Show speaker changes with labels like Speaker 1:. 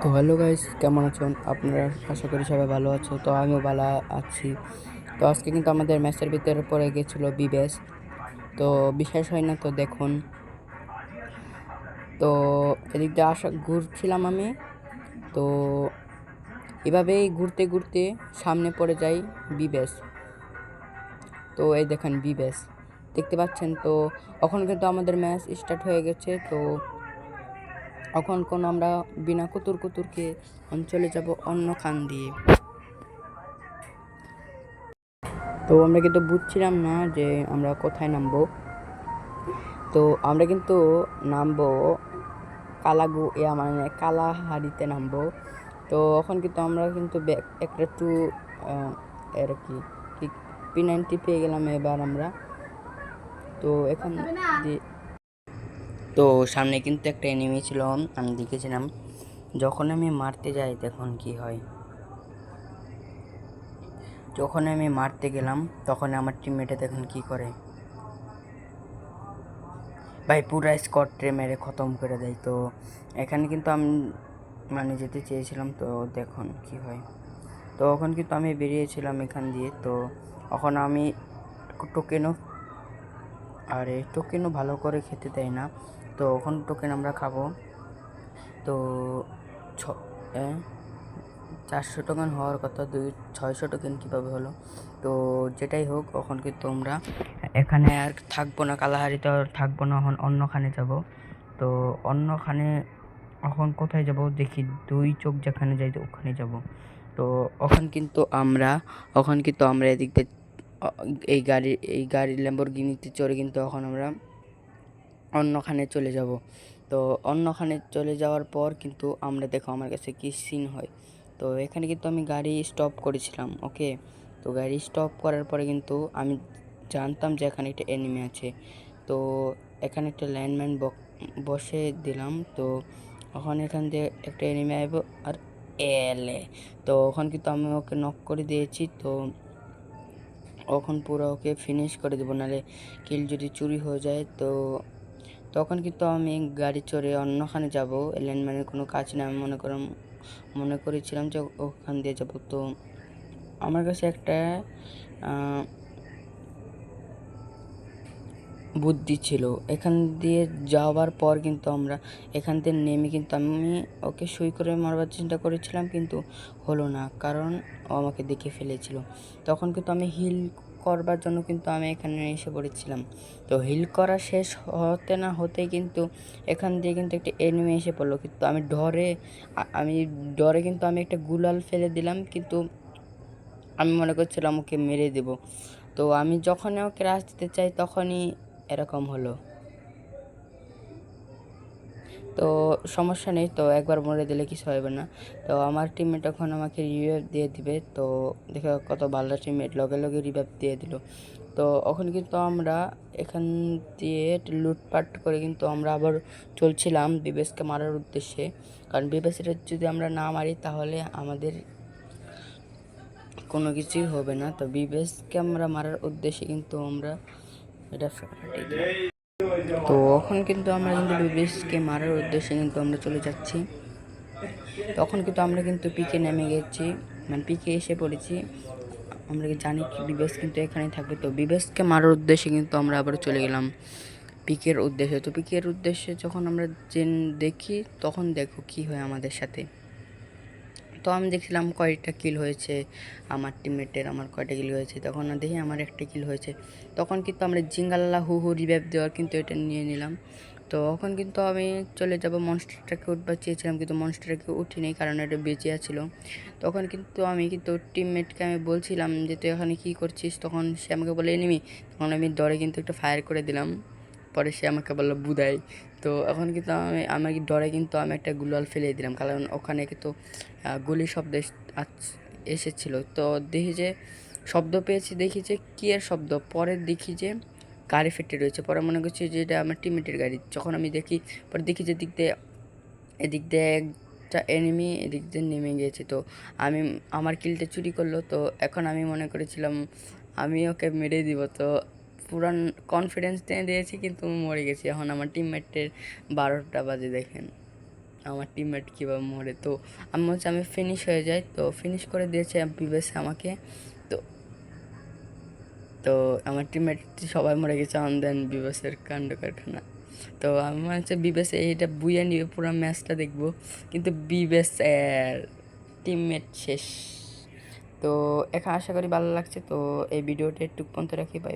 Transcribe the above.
Speaker 1: তো hello guys, কেমন আছেন আপনারা? আশা করি সবাই ভালো আছো। তো আমিও ভালো আছি। তো আজকে কিন্তু আমাদের ম্যাচের ভিতরে পড়ে গেছিলো বিবেশ। তো বিশ্বাস হয় না, তো দেখুন। তো এদিক দিয়ে ঘুরছিলাম আমি। তো এভাবেই ঘুরতে ঘুরতে সামনে পড়ে যাই বিবেশ। তো এই দেখেন বিবেশ দেখতে পাচ্ছেন। তো এখন কিন্তু আমাদের ম্যাচ স্টার্ট হয়ে গেছে। তো এখন আমরা বিনা কুতুরকে চলে যাব অন্য খান দিয়ে। তো আমরা কিন্তু বুঝছিলাম না যে আমরা কোথায় নামবো। তো আমরা কিন্তু নামবো মানে কালাহাড়িতে নামবো। তো এখন কিন্তু আমরা কিন্তু একটু এর কি P90 পেয়ে গেলাম এবার আমরা। তো এখন তো সামনে কিন্তু একটা এনিমি ছিল, আমি দেখেছিলাম। যখন আমি মারতে যাই দেখুন কি হয়। যখন আমি মারতে গেলাম তখন আমার টিমমেটে দেখুন কি করে ভাই, পুরা স্কোয়াডে মেরে খতম করে দেয়। তো এখানে কিন্তু আমি মানে যেতে চেয়েছিলাম, তো দেখুন কি হয়। তো এখন কিন্তু আমি বেরিয়েছিলাম এখান দিয়ে। তো এখন আমি টোকেনও ভালো করে খেতে দেয় না। তো এখন টোকেন আমরা খাবো। তো 400 টোকেন হওয়ার কথা, 600 টোকেন কীভাবে হলো? তো যেটাই হোক, এখন কিন্তু আমরা এখানে আর থাকবো না, কালাহারিতে আর থাকবো না, এখন অন্যখানে যাব। তো অন্যখানে এখন কোথায় যাব দেখি, 2 চোখ যেখানে যাই তো ওখানে যাব। তো এখন কিন্তু আমরা এদিক দিয়ে এই গাড়ি ল্যাম্বরগিনিতে চড়ে কিন্তু এখন আমরা অন্যখানে চলে যাব। তো অন্যখানে চলে যাওয়ার পর কিন্তু আমরা দেখো আমার কাছে কি সিন হয়। তো এখানে কিন্তু আমি গাড়ি স্টপ করেছিলাম, ওকে। তো গাড়ি স্টপ করার পরে কিন্তু আমি জানতাম যে এখানে একটা এনিমি আছে। তো এখানে একটা ল্যান্ডমাইন বসে দিলাম। তো এখন এখান দিয়ে একটা এনিমি আইব আর এলে। তো ওখানে কিন্তু আমি ওকে নক করে দিয়েছি। তো এখন পুরো ওকে ফিনিশ করে দেবো, নাহলে কিল যদি চুরি হয়ে যায়। তো তখন কিন্তু আমি গাড়ি চড়ে অন্যখানে যাব। ল্যান্ডমাইনের কোনো কাজ না, আমি মনে করেছিলাম যে ওখান দিয়ে যাব। তো আমার কাছে একটা বুদ্ধি ছিল। এখান দিয়ে যাওয়ার পর কিন্তু আমরা এখান থেকে নেমে কিন্তু আমি ওকে সই করে মারবার চিন্তা করেছিলাম, কিন্তু হলো না, কারণ ও আমাকে দেখে ফেলেছিল। তখন কিন্তু আমি হিল করবার জন্য কিন্তু আমি এখানে এসে পড়েছিলাম। তো হিল করা শেষ হতে না হতেই কিন্তু এখান দিয়ে কিন্তু একটা এনিমি এসে পড়লো। কিন্তু আমি ডরে কিন্তু আমি একটা গুলাল ফেলে দিলাম, কিন্তু আমি মনে করছিলাম ওকে মেরে দেব। তো আমি যখনই ওকে রাশ দিতে চাই তখনই এরকম হলো। তো সমস্যা নেই, তো একবার মরে দিলে কিছু হবে না। তো আমার টিমমেট এখন আমাকে রিভাইভ দিয়ে দিবে। তো দেখো কত ভালো টিমমেট, লগে লগে রিভাইভ দিয়ে দিল। তো এখন কিন্তু আমরা এখান দিয়ে লুটপাট করে কিন্তু আমরা আবার চলছিলাম বিবেশকে মারার উদ্দেশ্যে। কারণ বিবেশের যদি আমরা না মারি তাহলে আমাদের কোনো কিছুই হবে না। তো বিবেশকে আমরা মারার উদ্দেশ্যে কিন্তু আমরা এটা তো এখন কিন্তু আমরা বিবেশকে মারার উদ্দেশ্যে কিন্তু আমরা চলে যাচ্ছি। তখন কিন্তু আমরা কিন্তু পিকে নেমে গেছি, মানে পিকে এসে পড়েছি। আমরা জানি কি বিবেশ কিন্তু এখানেই থাকবে। তো বিবেশকে মারার উদ্দেশ্যে কিন্তু আমরা আবার চলে গেলাম পিকের উদ্দেশ্যে। তো পিকের উদ্দেশ্যে যখন আমরা দেখি তখন দেখো কি হয় আমাদের সাথে। তো আমি দেখছিলাম কয়টা কিল হয়েছে আমার টিমমেটের, আমার কয়টা কিল হয়েছে। তখন দেখি আমার একটা কিল হয়েছে। তখন কিন্তু আমরা জিঙ্গাল্লা হু হু রিভাইভ দেওয়ার কিন্তু এটা নিয়ে নিলাম। তো এখন কিন্তু আমি চলে যাব মনস্টারটাকে উঠবার চেয়েছিলাম, কিন্তু মনস্টারটাকে উঠিনি, কারণ এটা বেঁচে ছিল। তখন কিন্তু টিমমেটকে আমি বলছিলাম যে তুই এখানে কী করছিস, তখন সে আমাকে বলে এনিমি। তখন আমি ডরে কিন্তু একটু ফায়ার করে দিলাম, পরে সে আমাকে বললো বুদাই। তো এখন কিন্তু আমি ডরে কিন্তু আমি একটা গুলাল ফেলে দিলাম, কারণ ওখানে কিন্তু গুলি শব্দ এসেছিলো। তো দেখি যে শব্দ পেয়েছি, দেখি যে কী এর শব্দ, পরে দেখি যে গাড়ি ফেটে রয়েছে। পরে মনে করছি যে এটা আমার টিমমেটের গাড়ি। যখন আমি দেখি, পরে দেখি যে এদিক দিয়ে একটা এনিমি এদিক দিয়ে নেমে গিয়েছে। তো আমার কিলটা চুরি করলো। তো এখন আমি মনে করেছিলাম আমি ওকে মেরে দিব। তো পুরান কনফিডেন্স দিয়ে দিয়েছি, কিন্তু মরে গেছি। এখন আমার টিমমেটের 12টা বাজে দেখেন। আমার টিমমেট কীভাবে মরে। তো আমি ফিনিশ হয়ে যাই, তো ফিনিশ করে দিয়েছে বিবেস আমাকে। তো তো আমার টিমমেট সবাই মরে গেছে, দেন বিবেসের কাণ্ড কারখানা। তো আমি হচ্ছে বিবেস এইটা বুইয়া নিয়ে পুরো ম্যাচটা দেখবো, কিন্তু বিবেস টিমমেট শেষ। তো এখন আশা করি ভালো লাগছে। তো এই ভিডিওটা একটু পর্যন্ত রাখি, বাই।